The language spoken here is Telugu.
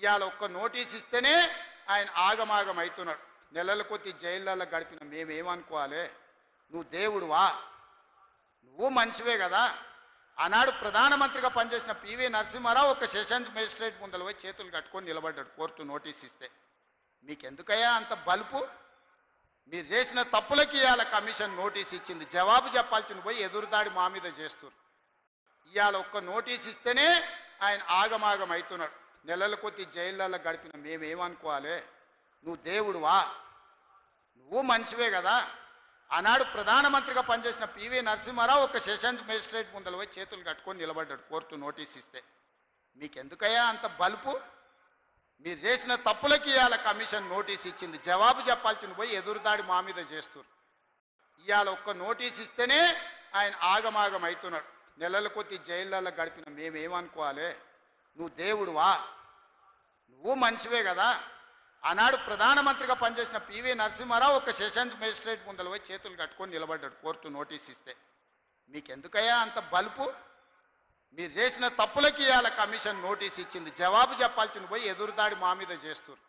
ఇవాళ ఒక్క నోటీస్ ఇస్తేనే ఆయన ఆగమాగం అవుతున్నాడు. నెలల కొద్ది జైళ్ళల్లో గడిపిన మేమేమనుకోవాలి? నువ్వు దేవుడువా? నువ్వు మనిషివే కదా. ఆనాడు ప్రధానమంత్రిగా పనిచేసిన పివి నరసింహారావు ఒక సెషన్స్ మేజిస్ట్రేట్ ముందర పోయి చేతులు కట్టుకొని నిలబడ్డాడు కోర్టు నోటీస్ ఇస్తే. మీకెందుకయ్యా అంత బలుపు? మీరు చేసిన తప్పులకి ఇవాళ కమిషన్ నోటీస్ ఇచ్చింది, జవాబు చెప్పాల్సిన పోయి ఎదురుదాడి మా మీద చేస్తున్నారు. ఇవాళ ఒక్క నోటీస్ ఇస్తేనే ఆయన ఆగమాగం అవుతున్నాడు. నెలల కొద్ది జైళ్ళల్లో గడిపిన మేమేమనుకోవాలి? నువ్వు దేవుడువా? నువ్వు మనిషివే కదా. ఆనాడు ప్రధానమంత్రిగా పనిచేసిన పివి నరసింహారావు ఒక సెషన్స్ మేజిస్ట్రేట్ ముందర పోయి చేతులు కట్టుకొని నిలబడ్డాడు కోర్టు నోటీస్ ఇస్తే. మీకెందుకయ్యా అంత బలుపు? మీరు చేసిన తప్పులకి ఇవాళ కమిషన్ నోటీస్ ఇచ్చింది, జవాబు చెప్పాల్సిన పోయి ఎదురుదాడి మా మీద చేస్తున్నారు. ఇవాళ ఒక్క నోటీస్ ఇస్తేనే ఆయన ఆగమాగం అవుతున్నాడు. నెలల కొద్ది జైళ్ళల్లో గడిపిన మేమేమనుకోవాలి? నువ్వు దేవుడువా? నువ్వు మనిషివే కదా. ఆనాడు ప్రధానమంత్రిగా పనిచేసిన పివి నరసింహారావు ఒక సెషన్స్ మేజిస్ట్రేట్ ముందర పోయి చేతులు కట్టుకొని నిలబడ్డాడు కోర్టు నోటీస్ ఇస్తే. మీకెందుకయ్యా అంత బలుపు? మీరు చేసిన తప్పులకి ఇవాళ కమిషన్ నోటీస్ ఇచ్చింది, జవాబు చెప్పాల్సిన పోయి ఎదురుదాడి మా మీద చేస్తున్నారు.